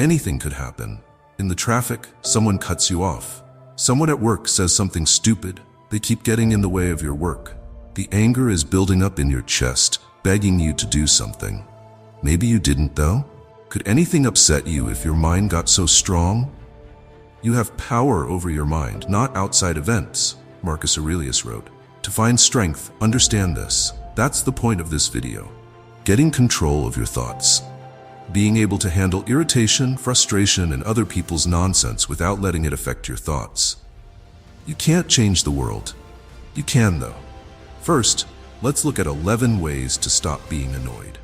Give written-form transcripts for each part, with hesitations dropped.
Anything could happen. In the traffic, someone cuts you off. Someone at work says something stupid. They keep getting in the way of your work. The anger is building up in your chest, begging you to do something. Maybe you didn't, though? Could anything upset you if your mind got so strong? You have power over your mind, not outside events, Marcus Aurelius wrote. To find strength, understand this. That's the point of this video. Getting control of your thoughts. Being able to handle irritation, frustration, and other people's nonsense without letting it affect your thoughts. You can't change the world. You can, though. First, let's look at 11 ways to stop being annoyed.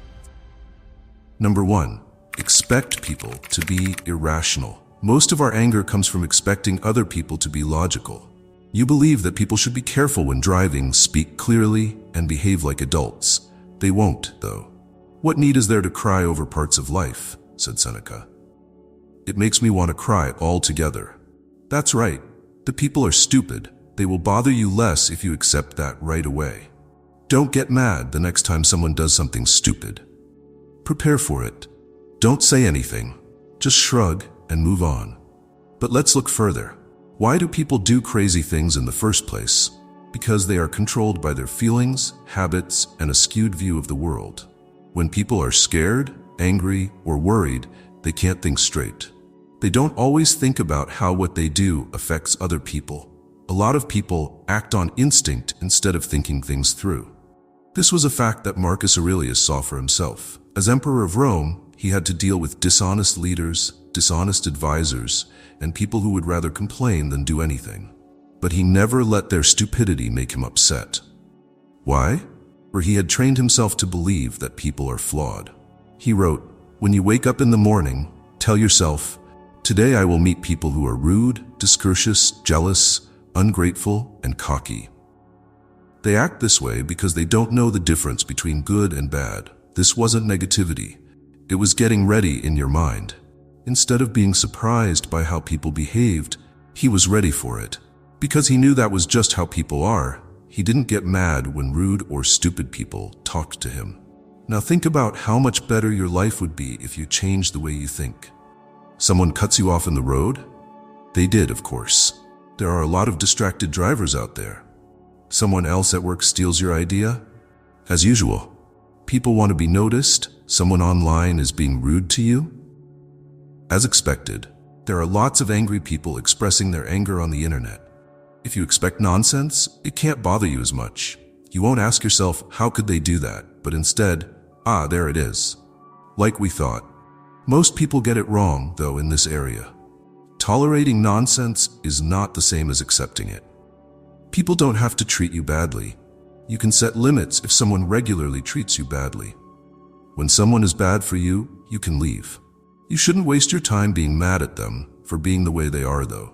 Number 1. Expect people to be irrational. Most of our anger comes from expecting other people to be logical. You believe that people should be careful when driving, speak clearly, and behave like adults. They won't, though. What need is there to cry over parts of life, said Seneca. It makes me want to cry altogether. That's right. The people are stupid. They will bother you less if you accept that right away. Don't get mad the next time someone does something stupid. Prepare for it. Don't say anything. Just shrug and move on. But let's look further. Why do people do crazy things in the first place? Because they are controlled by their feelings, habits, and a skewed view of the world. When people are scared, angry, or worried, they can't think straight. They don't always think about how what they do affects other people. A lot of people act on instinct instead of thinking things through. This was a fact that Marcus Aurelius saw for himself. As Emperor of Rome, he had to deal with dishonest leaders, dishonest advisors, and people who would rather complain than do anything. But he never let their stupidity make him upset. Why? For he had trained himself to believe that people are flawed. He wrote, "When you wake up in the morning, tell yourself, 'Today I will meet people who are rude, discourteous, jealous, ungrateful, and cocky.' They act this way because they don't know the difference between good and bad. This wasn't negativity. It was getting ready in your mind. Instead of being surprised by how people behaved, he was ready for it. Because he knew that was just how people are, he didn't get mad when rude or stupid people talked to him. Now think about how much better your life would be if you changed the way you think. Someone cuts you off in the road? They did, of course. There are a lot of distracted drivers out there. Someone else at work steals your idea? As usual, people want to be noticed. Someone online is being rude to you? As expected, there are lots of angry people expressing their anger on the internet. If you expect nonsense, it can't bother you as much. You won't ask yourself, how could they do that? But instead, there it is. Like we thought. Most people get it wrong, though, in this area. Tolerating nonsense is not the same as accepting it. People don't have to treat you badly. You can set limits if someone regularly treats you badly. When someone is bad for you, you can leave. You shouldn't waste your time being mad at them for being the way they are, though.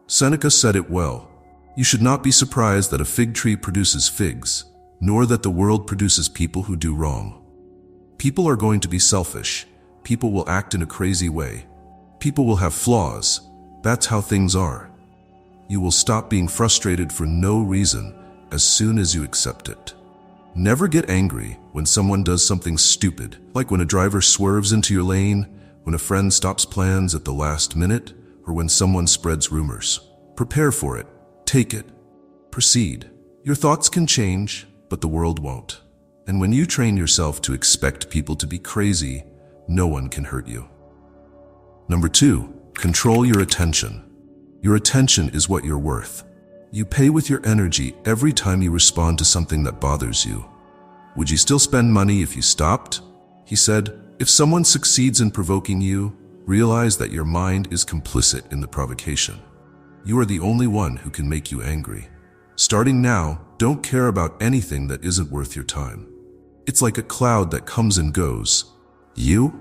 Seneca said it well. You should not be surprised that a fig tree produces figs, nor that the world produces people who do wrong. People are going to be selfish. People will act in a crazy way. People will have flaws. That's how things are. You will stop being frustrated for no reason as soon as you accept it. Never get angry when someone does something stupid, like when a driver swerves into your lane, when a friend stops plans at the last minute, or when someone spreads rumors. Prepare for it. Take it. Proceed. Your thoughts can change, but the world won't. And when you train yourself to expect people to be crazy, no one can hurt you. Number 2, control your attention. Your attention is what you're worth. You pay with your energy every time you respond to something that bothers you. Would you still spend money if you stopped? He said, if someone succeeds in provoking you, realize that your mind is complicit in the provocation. You are the only one who can make you angry. Starting now, don't care about anything that isn't worth your time. It's like a cloud that comes and goes. You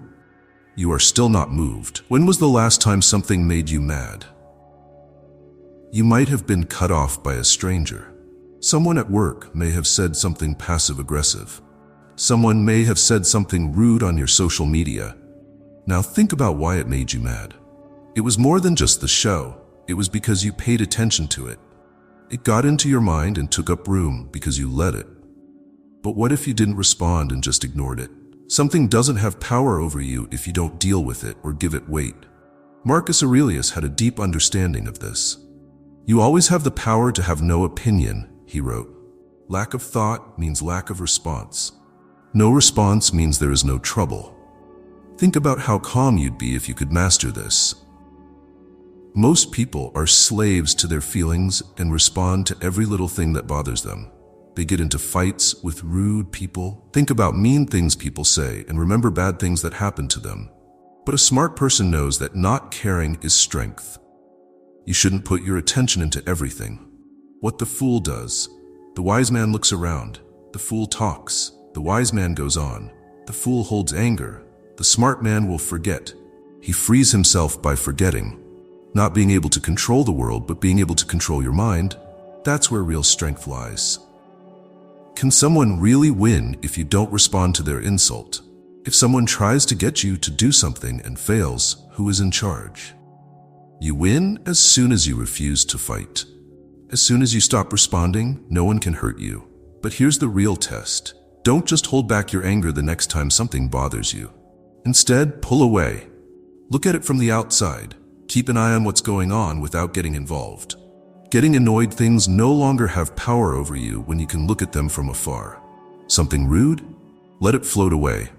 are still not moved. When was the last time something made you mad? You might have been cut off by a stranger. Someone at work may have said something passive-aggressive. Someone may have said something rude on your social media. Now think about why it made you mad. It was more than just the show. It was because you paid attention to it. It got into your mind and took up room because you let it. But what if you didn't respond and just ignored it? Something doesn't have power over you if you don't deal with it or give it weight. Marcus Aurelius had a deep understanding of this. You always have the power to have no opinion, he wrote. Lack of thought means lack of response. No response means there is no trouble. Think about how calm you'd be if you could master this. Most people are slaves to their feelings and respond to every little thing that bothers them. They get into fights with rude people. Think about mean things people say and remember bad things that happen to them. But a smart person knows that not caring is strength. You shouldn't put your attention into everything. What the fool does. The wise man looks around. The fool talks. The wise man goes on. The fool holds anger. The smart man will forget. He frees himself by forgetting. Not being able to control the world, but being able to control your mind. That's where real strength lies. Can someone really win if you don't respond to their insult? If someone tries to get you to do something and fails, who is in charge? You win as soon as you refuse to fight. As soon as you stop responding, no one can hurt you. But here's the real test. Don't just hold back your anger the next time something bothers you. Instead, pull away. Look at it from the outside. Keep an eye on what's going on without getting involved. Getting annoyed things no longer have power over you when you can look at them from afar. Something rude? Let it float away.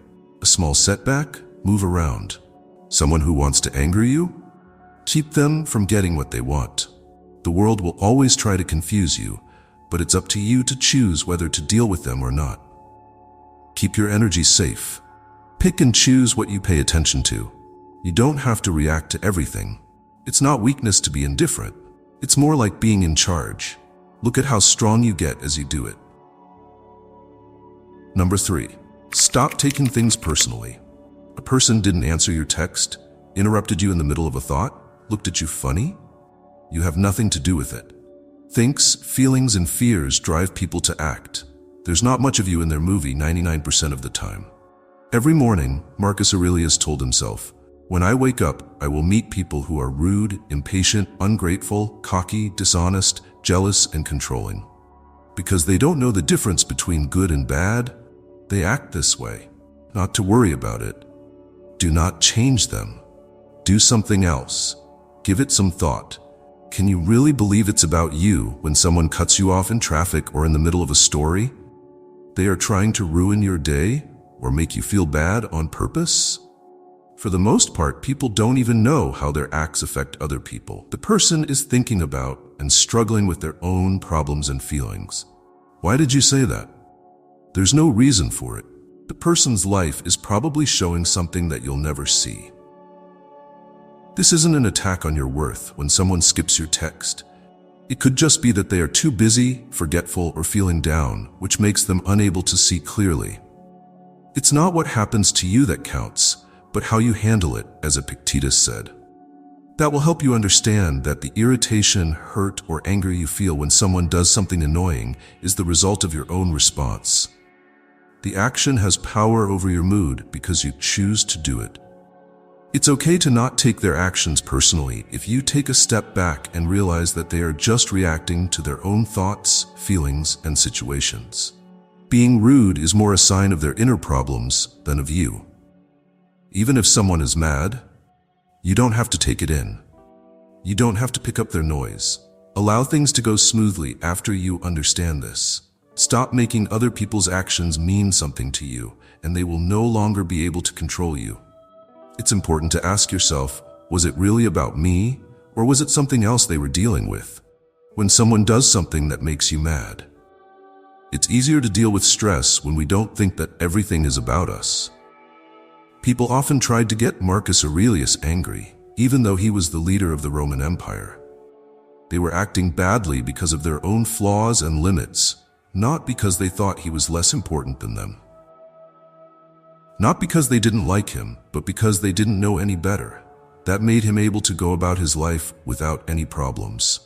A small setback? Move around. Someone who wants to anger you? Keep them from getting what they want. The world will always try to confuse you, but it's up to you to choose whether to deal with them or not. Keep your energy safe. Pick and choose what you pay attention to. You don't have to react to everything. It's not weakness to be indifferent. It's more like being in charge. Look at how strong you get as you do it. Number 3. Stop taking things personally. A person didn't answer your text, interrupted you in the middle of a thought, looked at you funny? You have nothing to do with it. Thinks, feelings, and fears drive people to act. There's not much of you in their movie 99% of the time. Every morning, Marcus Aurelius told himself, "When I wake up, I will meet people who are rude, impatient, ungrateful, cocky, dishonest, jealous, and controlling. Because they don't know the difference between good and bad, they act this way. Not to worry about it. Do not change them. Do something else. Give it some thought. Can you really believe it's about you when someone cuts you off in traffic or in the middle of a story? They are trying to ruin your day or make you feel bad on purpose?" For the most part, people don't even know how their acts affect other people. The person is thinking about and struggling with their own problems and feelings. Why did you say that? There's no reason for it. The person's life is probably showing something that you'll never see. This isn't an attack on your worth when someone skips your text. It could just be that they are too busy, forgetful, or feeling down, which makes them unable to see clearly. It's not what happens to you that counts, but how you handle it, as Epictetus said. That will help you understand that the irritation, hurt, or anger you feel when someone does something annoying is the result of your own response. The action has power over your mood because you choose to do it. It's okay to not take their actions personally if you take a step back and realize that they are just reacting to their own thoughts, feelings, and situations. Being rude is more a sign of their inner problems than of you. Even if someone is mad, you don't have to take it in. You don't have to pick up their noise. Allow things to go smoothly after you understand this. Stop making other people's actions mean something to you, and they will no longer be able to control you. It's important to ask yourself, was it really about me, or was it something else they were dealing with? When someone does something that makes you mad, it's easier to deal with stress when we don't think that everything is about us. People often tried to get Marcus Aurelius angry, even though he was the leader of the Roman Empire. They were acting badly because of their own flaws and limits, not because they thought he was less important than them. Not because they didn't like him, but because they didn't know any better. That made him able to go about his life without any problems.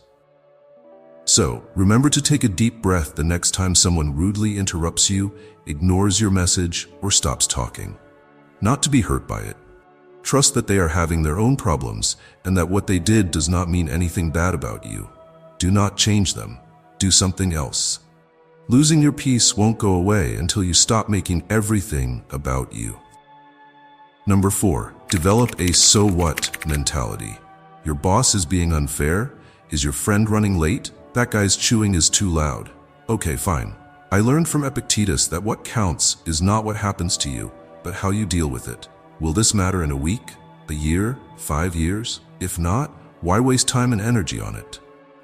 So, remember to take a deep breath the next time someone rudely interrupts you, ignores your message, or stops talking. Not to be hurt by it. Trust that they are having their own problems and that what they did does not mean anything bad about you. Do not change them. Do something else. Losing your peace won't go away until you stop making everything about you. Number 4, develop a so what mentality. Your boss is being unfair? Is your friend running late? That guy's chewing is too loud. Okay, fine. I learned from Epictetus that what counts is not what happens to you, but how you deal with it. Will this matter in a week, a year, 5 years? If not, why waste time and energy on it?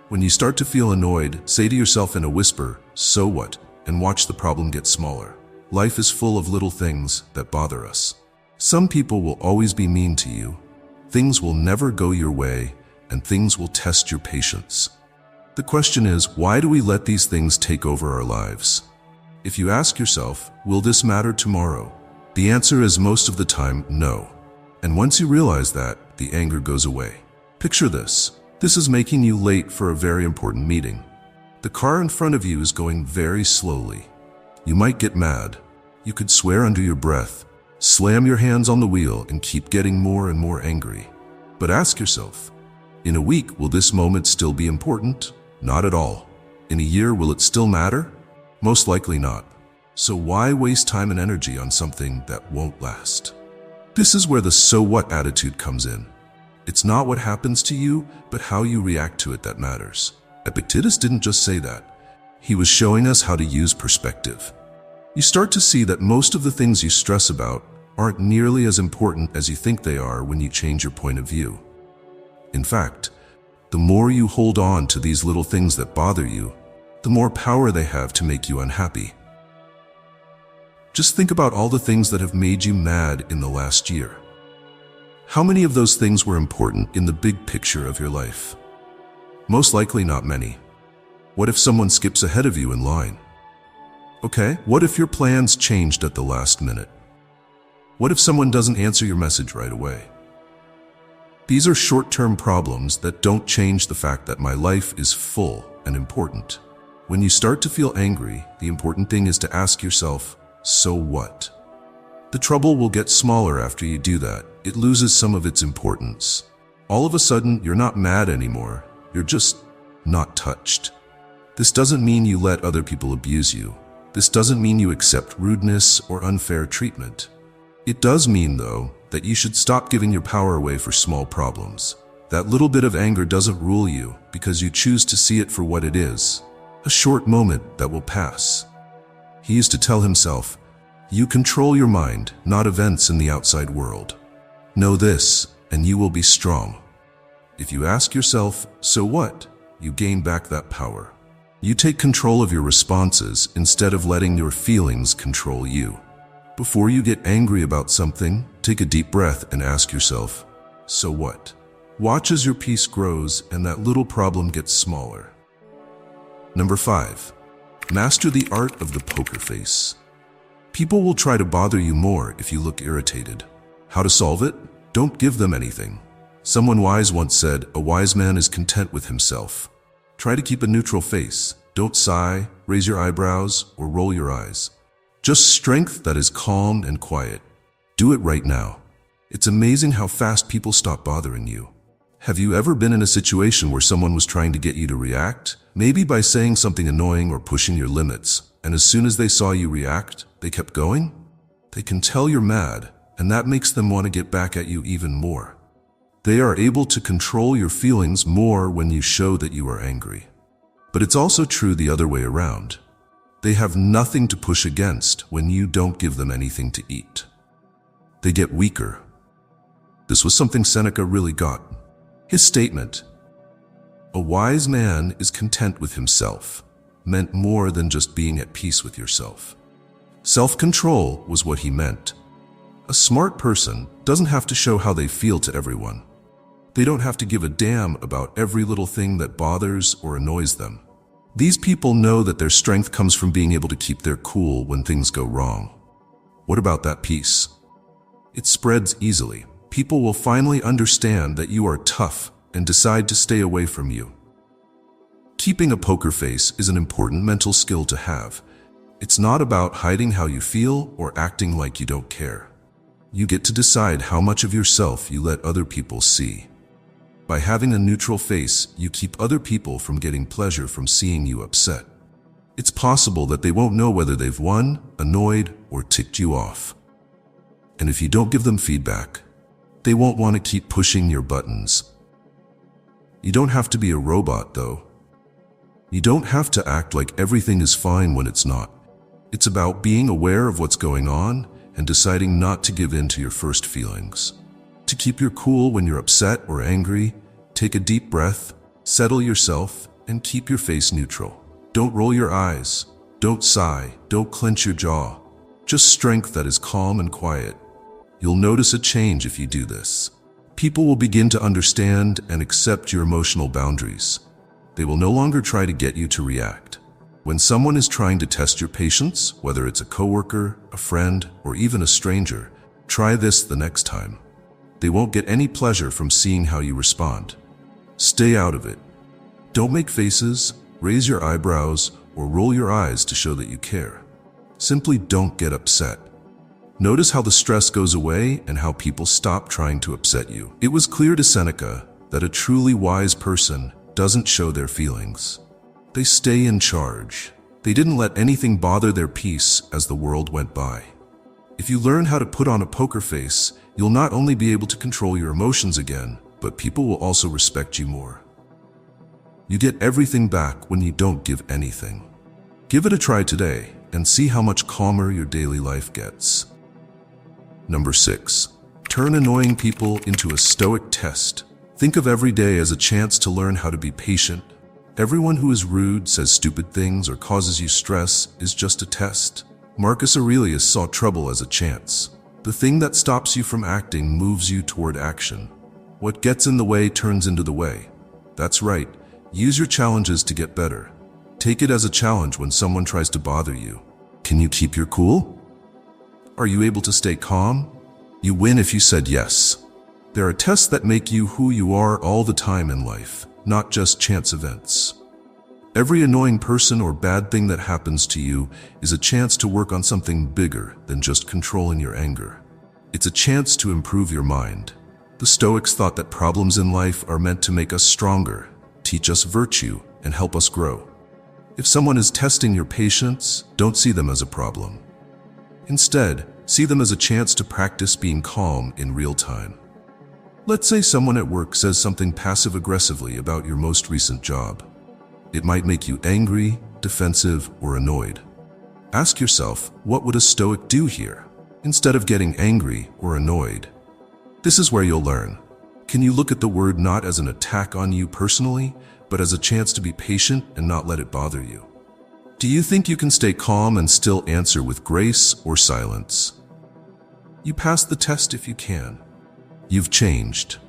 When you start to feel annoyed, say to yourself in a whisper, "So what?" and watch the problem get smaller. Life is full of little things that bother us. Some people will always be mean to you. Things will never go your way, and things will test your patience. The question is, why do we let these things take over our lives? If you ask yourself, will this matter tomorrow? The answer is most of the time, no. And once you realize that, the anger goes away. Picture this. This is making you late for a very important meeting. The car in front of you is going very slowly. You might get mad. You could swear under your breath, slam your hands on the wheel, and keep getting more and more angry. But ask yourself, in a week, will this moment still be important? Not at all. In a year, will it still matter? Most likely not. So why waste time and energy on something that won't last? This is where the so what attitude comes in. It's not what happens to you, but how you react to it that matters. Epictetus didn't just say that. He was showing us how to use perspective. You start to see that most of the things you stress about aren't nearly as important as you think they are when you change your point of view. In fact, the more you hold on to these little things that bother you, the more power they have to make you unhappy. Just think about all the things that have made you mad in the last year. How many of those things were important in the big picture of your life? Most likely not many. What if someone skips ahead of you in line? Okay, what if your plans changed at the last minute? What if someone doesn't answer your message right away? These are short-term problems that don't change the fact that my life is full and important. When you start to feel angry, the important thing is to ask yourself, so what? The trouble will get smaller after you do that. It loses some of its importance. All of a sudden, you're not mad anymore. You're just not touched. This doesn't mean you let other people abuse you. This doesn't mean you accept rudeness or unfair treatment. It does mean, though, that you should stop giving your power away for small problems. That little bit of anger doesn't rule you because you choose to see it for what it is, a short moment that will pass. He used to tell himself, "You control your mind, not events in the outside world. Know this, and you will be strong." If you ask yourself, so what? You gain back that power. You take control of your responses instead of letting your feelings control you. Before you get angry about something, take a deep breath and ask yourself, so what? Watch as your peace grows and that little problem gets smaller. Number 5, master the art of the poker face. People will try to bother you more if you look irritated. How to solve it? Don't give them anything. Someone wise once said, "A wise man is content with himself." Try to keep a neutral face. Don't sigh, raise your eyebrows, or roll your eyes. Just strength that is calm and quiet. Do it right now. It's amazing how fast people stop bothering you. Have you ever been in a situation where someone was trying to get you to react? Maybe by saying something annoying or pushing your limits, and as soon as they saw you react, they kept going? They can tell you're mad, and that makes them want to get back at you even more. They are able to control your feelings more when you show that you are angry. But it's also true the other way around. They have nothing to push against when you don't give them anything to eat. They get weaker. This was something Seneca really got. His statement, "A wise man is content with himself," meant more than just being at peace with yourself. Self-control was what he meant. A smart person doesn't have to show how they feel to everyone. They don't have to give a damn about every little thing that bothers or annoys them. These people know that their strength comes from being able to keep their cool when things go wrong. What about that peace? It spreads easily. People will finally understand that you are tough and decide to stay away from you. Keeping a poker face is an important mental skill to have. It's not about hiding how you feel or acting like you don't care. You get to decide how much of yourself you let other people see. By having a neutral face, you keep other people from getting pleasure from seeing you upset. It's possible that they won't know whether they've won, annoyed, or ticked you off. And if you don't give them feedback, they won't want to keep pushing your buttons. You don't have to be a robot, though. You don't have to act like everything is fine when it's not. It's about being aware of what's going on and deciding not to give in to your first feelings. To keep your cool when you're upset or angry, take a deep breath, settle yourself, and keep your face neutral. Don't roll your eyes. Don't sigh. Don't clench your jaw. Just strength that is calm and quiet. You'll notice a change if you do this. People will begin to understand and accept your emotional boundaries. They will no longer try to get you to react. When someone is trying to test your patience, whether it's a coworker, a friend, or even a stranger, try this the next time. They won't get any pleasure from seeing how you respond. Stay out of it. Don't make faces, raise your eyebrows, or roll your eyes to show that you care. Simply don't get upset. Notice how the stress goes away and how people stop trying to upset you. It was clear to Seneca that a truly wise person doesn't show their feelings. They stay in charge. They didn't let anything bother their peace as the world went by. If you learn how to put on a poker face, you'll not only be able to control your emotions again, but people will also respect you more. You get everything back when you don't give anything. Give it a try today and see how much calmer your daily life gets. Number 6. Turn annoying people into a Stoic test. Think of every day as a chance to learn how to be patient. Everyone who is rude, says stupid things, or causes you stress is just a test. Marcus Aurelius saw trouble as a chance. The thing that stops you from acting moves you toward action. What gets in the way turns into the way. That's right. Use your challenges to get better. Take it as a challenge when someone tries to bother you. Can you keep your cool? Are you able to stay calm? You win if you said yes. There are tests that make you who you are all the time in life, not just chance events. Every annoying person or bad thing that happens to you is a chance to work on something bigger than just controlling your anger. It's a chance to improve your mind. The Stoics thought that problems in life are meant to make us stronger, teach us virtue, and help us grow. If someone is testing your patience, don't see them as a problem. Instead, see them as a chance to practice being calm in real time. Let's say someone at work says something passive-aggressively about your most recent job. It might make you angry, defensive, or annoyed. Ask yourself, what would a Stoic do here, instead of getting angry or annoyed? This is where you'll learn. Can you look at the word not as an attack on you personally, but as a chance to be patient and not let it bother you? Do you think you can stay calm and still answer with grace or silence? You pass the test if you can. You've changed.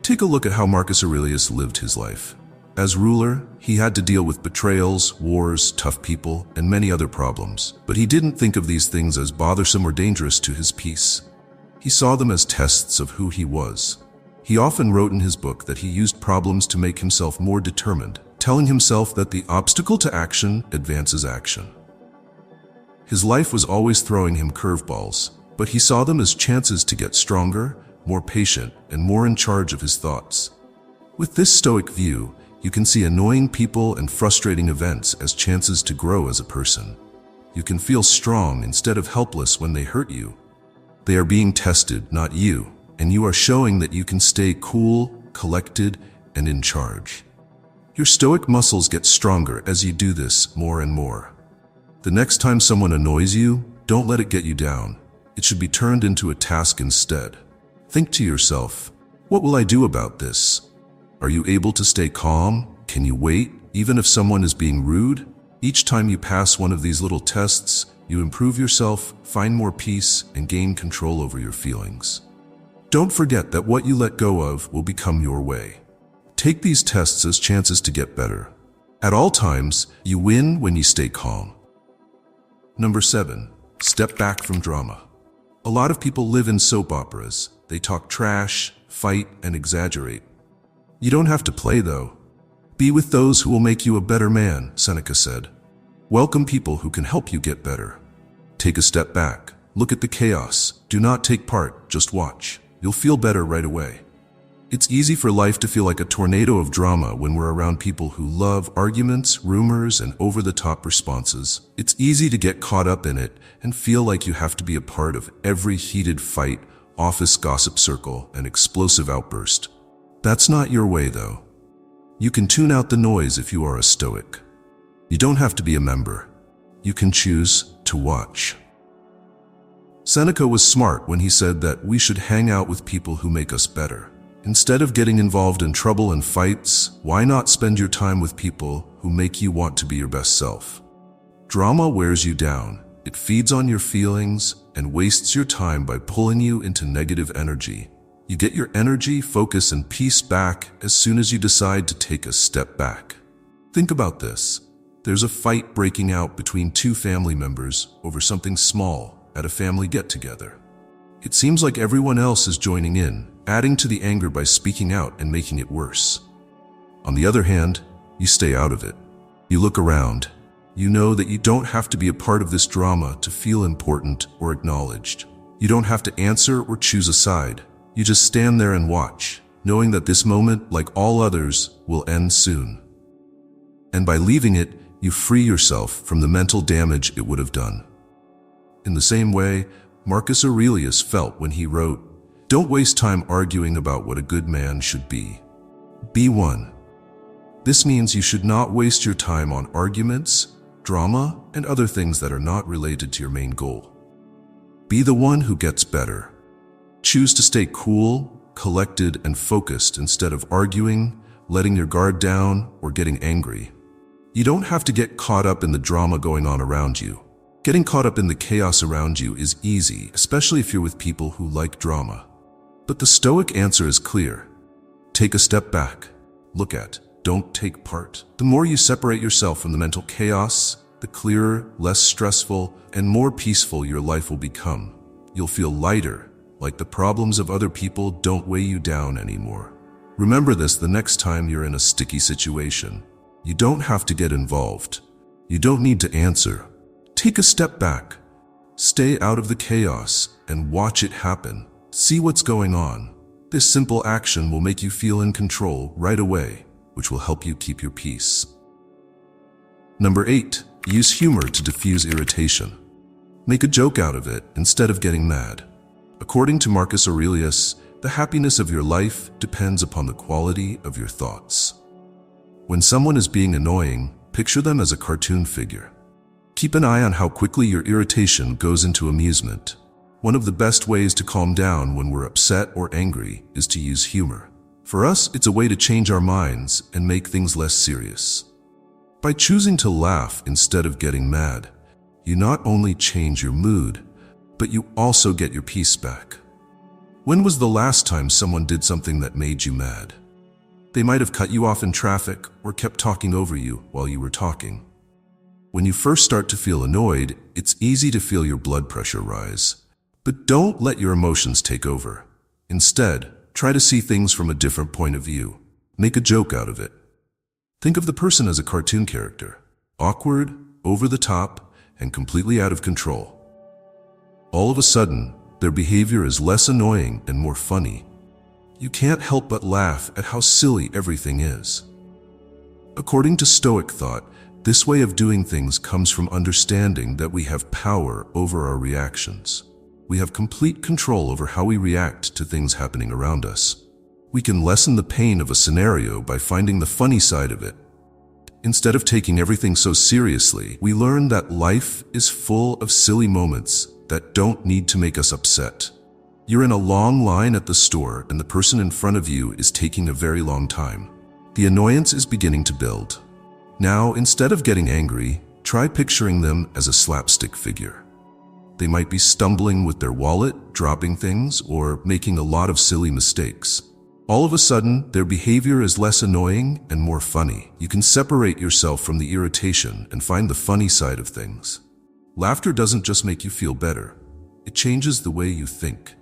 Take a look at how Marcus Aurelius lived his life. As ruler, he had to deal with betrayals, wars, tough people, and many other problems. But he didn't think of these things as bothersome or dangerous to his peace. He saw them as tests of who he was. He often wrote in his book that he used problems to make himself more determined, telling himself that the obstacle to action advances action. His life was always throwing him curveballs, but he saw them as chances to get stronger, more patient, and more in charge of his thoughts. With this Stoic view, you can see annoying people and frustrating events as chances to grow as a person. You can feel strong instead of helpless when they hurt you. They are being tested, not you, and you are showing that you can stay cool, collected, and in charge. Your Stoic muscles get stronger as you do this more and more. The next time someone annoys you, don't let it get you down. It should be turned into a task instead. Think to yourself, what will I do about this? Are you able to stay calm? Can you wait, even if someone is being rude? Each time you pass one of these little tests, you improve yourself, find more peace, and gain control over your feelings. Don't forget that what you let go of will become your way. Take these tests as chances to get better. At all times, you win when you stay calm. Number 7. Step back from drama. A lot of people live in soap operas. They talk trash, fight, and exaggerate. You don't have to play, though. Be with those who will make you a better man, Seneca said. Welcome people who can help you get better. Take a step back. Look at the chaos. Do not take part, just watch. You'll feel better right away. It's easy for life to feel like a tornado of drama when we're around people who love arguments, rumors, and over-the-top responses. It's easy to get caught up in it and feel like you have to be a part of every heated fight, office gossip circle, and explosive outburst. That's not your way, though. You can tune out the noise if you are a Stoic. You don't have to be a member. You can choose to watch. Seneca was smart when he said that we should hang out with people who make us better. Instead of getting involved in trouble and fights, why not spend your time with people who make you want to be your best self? Drama wears you down. It feeds on your feelings and wastes your time by pulling you into negative energy. You get your energy, focus, and peace back as soon as you decide to take a step back. Think about this. There's a fight breaking out between two family members over something small at a family get-together. It seems like everyone else is joining in, adding to the anger by speaking out and making it worse. On the other hand, you stay out of it. You look around. You know that you don't have to be a part of this drama to feel important or acknowledged. You don't have to answer or choose a side. You just stand there and watch, knowing that this moment, like all others, will end soon. And by leaving it, you free yourself from the mental damage it would have done. In the same way, Marcus Aurelius felt when he wrote, "Don't waste time arguing about what a good man should be. Be one." This means you should not waste your time on arguments, drama, and other things that are not related to your main goal. Be the one who gets better. Choose to stay cool, collected, and focused instead of arguing, letting your guard down, or getting angry. You don't have to get caught up in the drama going on around you. Getting caught up in the chaos around you is easy, especially if you're with people who like drama. But the Stoic answer is clear. Take a step back. Look at, don't take part. The more you separate yourself from the mental chaos, the clearer, less stressful, and more peaceful your life will become. You'll feel lighter, like the problems of other people don't weigh you down anymore. Remember this the next time you're in a sticky situation. You don't have to get involved. You don't need to answer. Take a step back. Stay out of the chaos and watch it happen. See what's going on. This simple action will make you feel in control right away, which will help you keep your peace. Number 8, use humor to diffuse irritation. Make a joke out of it instead of getting mad. According to Marcus Aurelius, the happiness of your life depends upon the quality of your thoughts. When someone is being annoying, picture them as a cartoon figure. Keep an eye on how quickly your irritation goes into amusement. One of the best ways to calm down when we're upset or angry is to use humor. For us, it's a way to change our minds and make things less serious. By choosing to laugh instead of getting mad, you not only change your mood, but you also get your peace back. When was the last time someone did something that made you mad? They might have cut you off in traffic or kept talking over you while you were talking. When you first start to feel annoyed, it's easy to feel your blood pressure rise. But don't let your emotions take over. Instead, try to see things from a different point of view. Make a joke out of it. Think of the person as a cartoon character, awkward, over the top, and completely out of control. All of a sudden, their behavior is less annoying and more funny. You can't help but laugh at how silly everything is. According to Stoic thought, this way of doing things comes from understanding that we have power over our reactions. We have complete control over how we react to things happening around us. We can lessen the pain of a scenario by finding the funny side of it. Instead of taking everything so seriously, we learn that life is full of silly moments that don't need to make us upset. You're in a long line at the store and the person in front of you is taking a very long time. The annoyance is beginning to build. Now, instead of getting angry, try picturing them as a slapstick figure. They might be stumbling with their wallet, dropping things, or making a lot of silly mistakes. All of a sudden, their behavior is less annoying and more funny. You can separate yourself from the irritation and find the funny side of things. Laughter doesn't just make you feel better. It changes the way you think.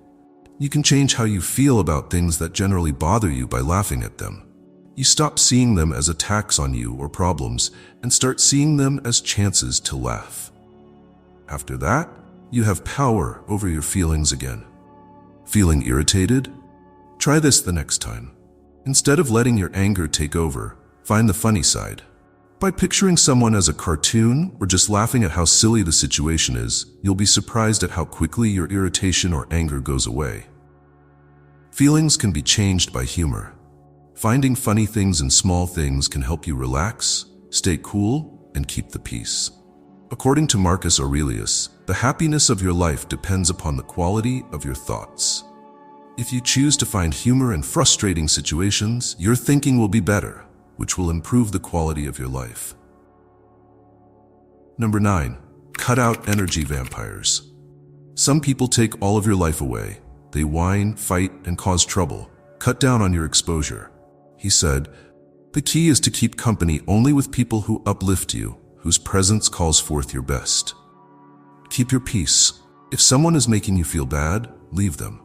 You can change how you feel about things that generally bother you by laughing at them. You stop seeing them as attacks on you or problems and start seeing them as chances to laugh. After that, you have power over your feelings again. Feeling irritated? Try this the next time. Instead of letting your anger take over, find the funny side. By picturing someone as a cartoon or just laughing at how silly the situation is, you'll be surprised at how quickly your irritation or anger goes away. Feelings can be changed by humor. Finding funny things in small things can help you relax, stay cool, and keep the peace. According to Marcus Aurelius, the happiness of your life depends upon the quality of your thoughts. If you choose to find humor in frustrating situations, your thinking will be better, which will improve the quality of your life. Number 9. Cut out energy vampires. Some people take all of your life away. They whine, fight, and cause trouble. Cut down on your exposure. He said, "The key is to keep company only with people who uplift you, whose presence calls forth your best." Keep your peace. If someone is making you feel bad, leave them.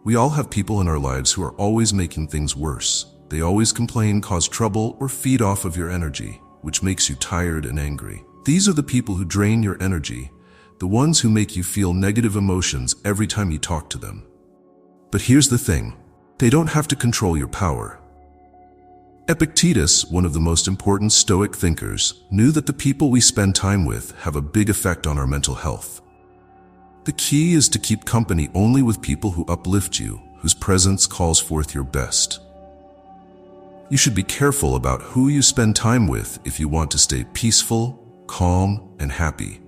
We all have people in our lives who are always making things worse. They always complain, cause trouble, or feed off of your energy, which makes you tired and angry. These are the people who drain your energy, the ones who make you feel negative emotions every time you talk to them. But here's the thing, they don't have to control your power. Epictetus, one of the most important Stoic thinkers, knew that the people we spend time with have a big effect on our mental health. The key is to keep company only with people who uplift you, whose presence calls forth your best. You should be careful about who you spend time with if you want to stay peaceful, calm, and happy.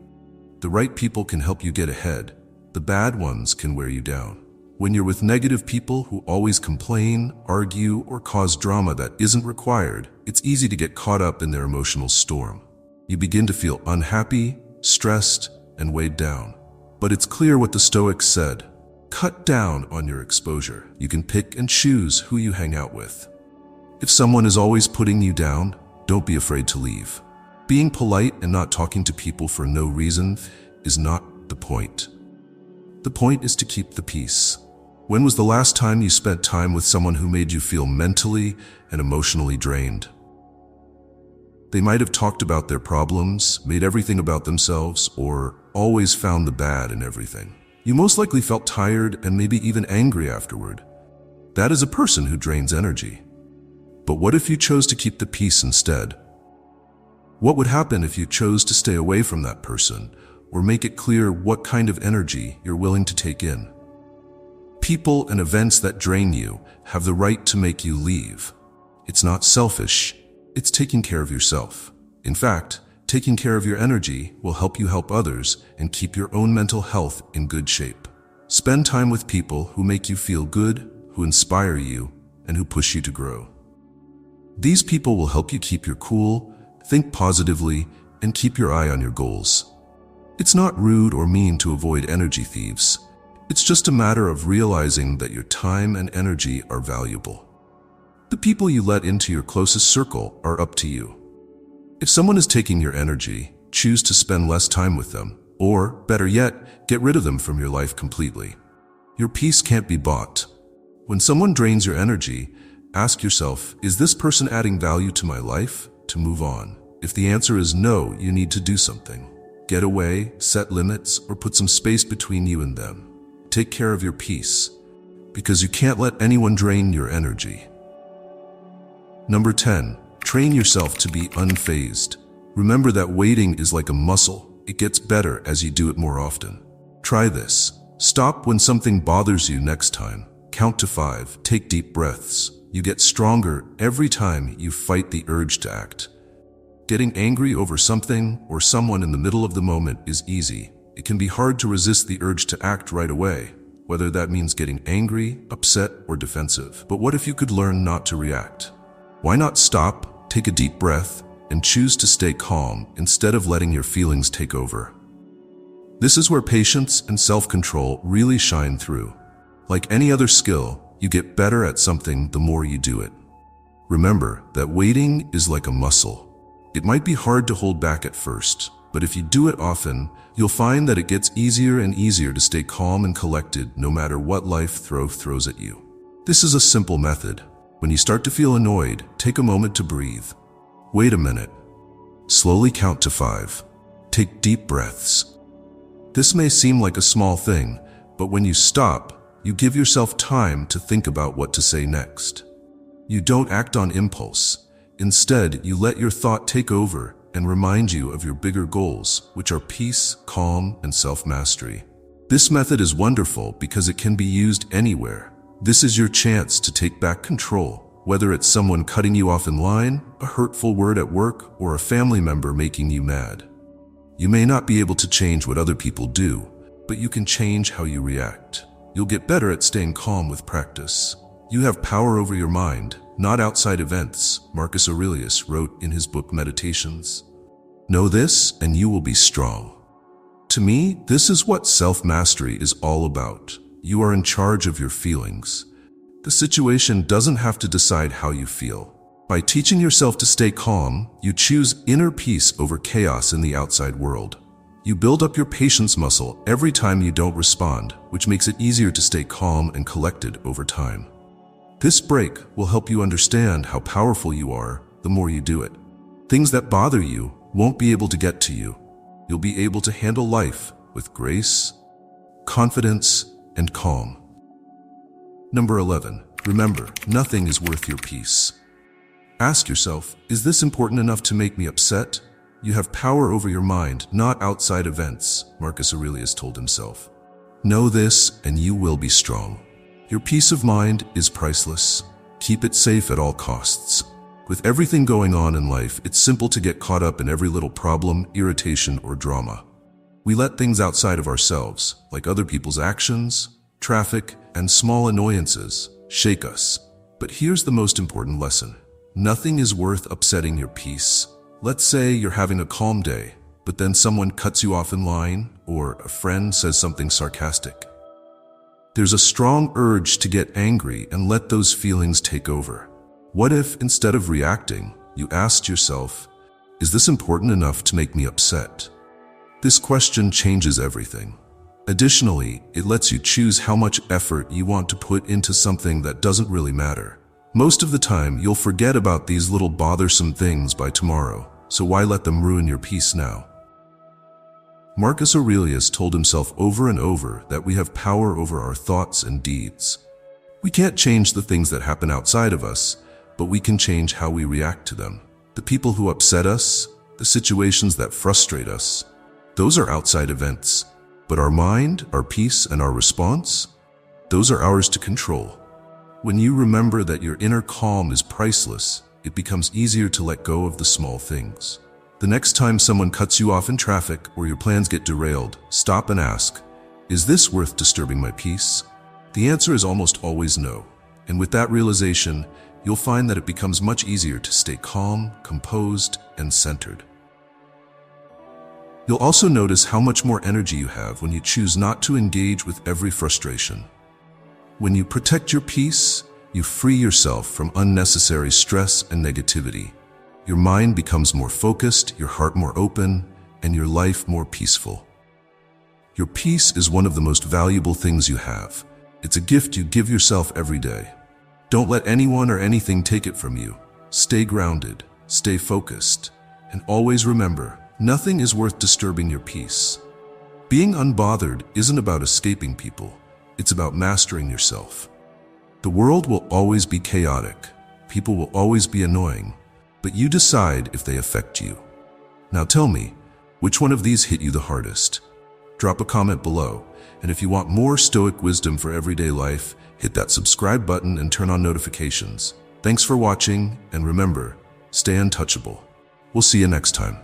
The right people can help you get ahead. The bad ones can wear you down. When you're with negative people who always complain, argue, or cause drama that isn't required, it's easy to get caught up in their emotional storm. You begin to feel unhappy, stressed, and weighed down. But it's clear what the Stoics said. Cut down on your exposure. You can pick and choose who you hang out with. If someone is always putting you down, don't be afraid to leave. Being polite and not talking to people for no reason is not the point. The point is to keep the peace. When was the last time you spent time with someone who made you feel mentally and emotionally drained? They might have talked about their problems, made everything about themselves, or always found the bad in everything. You most likely felt tired and maybe even angry afterward. That is a person who drains energy. But what if you chose to keep the peace instead? What would happen if you chose to stay away from that person, or make it clear what kind of energy you're willing to take in? People and events that drain you have the right to make you leave. It's not selfish, it's taking care of yourself. In fact, taking care of your energy will help you help others and keep your own mental health in good shape. Spend time with people who make you feel good, who inspire you, and who push you to grow. These people will help you keep your cool, think positively, and keep your eye on your goals. It's not rude or mean to avoid energy thieves. It's just a matter of realizing that your time and energy are valuable. The people you let into your closest circle are up to you. If someone is taking your energy, choose to spend less time with them, or, better yet, get rid of them from your life completely. Your peace can't be bought. When someone drains your energy, ask yourself, is this person adding value to my life? To move on. If the answer is no, you need to do something. Get away, set limits, or put some space between you and them. Take care of your peace, because you can't let anyone drain your energy. Number 10. Train yourself to be unfazed. Remember that waiting is like a muscle. It gets better as you do it more often. Try this. Stop when something bothers you next time. Count to 5. Take deep breaths. You get stronger every time you fight the urge to act. Getting angry over something or someone in the middle of the moment is easy. It can be hard to resist the urge to act right away, whether that means getting angry, upset, or defensive. But what if you could learn not to react? Why not stop, take a deep breath, and choose to stay calm instead of letting your feelings take over? This is where patience and self-control really shine through. Like any other skill, you get better at something the more you do it. Remember that waiting is like a muscle. It might be hard to hold back at first, but if you do it often, you'll find that it gets easier and easier to stay calm and collected no matter what life throws at you. This is a simple method. When you start to feel annoyed, take a moment to breathe. Wait a minute. Slowly count to 5. Take deep breaths. This may seem like a small thing, but when you stop, you give yourself time to think about what to say next. You don't act on impulse. Instead, you let your thought take over and remind you of your bigger goals, which are peace, calm, and self-mastery. This method is wonderful because it can be used anywhere. This is your chance to take back control, whether it's someone cutting you off in line, a hurtful word at work, or a family member making you mad. You may not be able to change what other people do, but you can change how you react. You'll get better at staying calm with practice. You have power over your mind, not outside events, Marcus Aurelius wrote in his book Meditations. Know this, and you will be strong. To me, this is what self-mastery is all about. You are in charge of your feelings. The situation doesn't have to decide how you feel. By teaching yourself to stay calm, you choose inner peace over chaos in the outside world. You build up your patience muscle every time you don't respond, which makes it easier to stay calm and collected over time. This break will help you understand how powerful you are the more you do it. Things that bother you won't be able to get to you. You'll be able to handle life with grace, confidence, and calm. Number 11. Remember, nothing is worth your peace. Ask yourself, is this important enough to make me upset? You have power over your mind, not outside events, Marcus Aurelius told himself. Know this, and you will be strong. Your peace of mind is priceless. Keep it safe at all costs. With everything going on in life, it's simple to get caught up in every little problem, irritation, or drama. We let things outside of ourselves, like other people's actions, traffic, and small annoyances, shake us. But here's the most important lesson. Nothing is worth upsetting your peace. Let's say you're having a calm day, but then someone cuts you off in line, or a friend says something sarcastic. There's a strong urge to get angry and let those feelings take over. What if, instead of reacting, you asked yourself, is this important enough to make me upset? This question changes everything. Additionally, it lets you choose how much effort you want to put into something that doesn't really matter. Most of the time, you'll forget about these little bothersome things by tomorrow, so why let them ruin your peace now? Marcus Aurelius told himself over and over that we have power over our thoughts and deeds. We can't change the things that happen outside of us, but we can change how we react to them. The people who upset us, the situations that frustrate us, those are outside events. But our mind, our peace, and our response, those are ours to control. When you remember that your inner calm is priceless, it becomes easier to let go of the small things. The next time someone cuts you off in traffic or your plans get derailed, stop and ask, is this worth disturbing my peace? The answer is almost always no. And with that realization, you'll find that it becomes much easier to stay calm, composed, and centered. You'll also notice how much more energy you have when you choose not to engage with every frustration. When you protect your peace, you free yourself from unnecessary stress and negativity. Your mind becomes more focused, your heart more open, and your life more peaceful. Your peace is one of the most valuable things you have. It's a gift you give yourself every day. Don't let anyone or anything take it from you. Stay grounded, stay focused, and always remember, nothing is worth disturbing your peace. Being unbothered isn't about escaping people. It's about mastering yourself. The world will always be chaotic. People will always be annoying. But you decide if they affect you. Now tell me, which one of these hit you the hardest? Drop a comment below, and if you want more Stoic wisdom for everyday life, hit that subscribe button and turn on notifications. Thanks for watching, and remember, stay untouchable. We'll see you next time.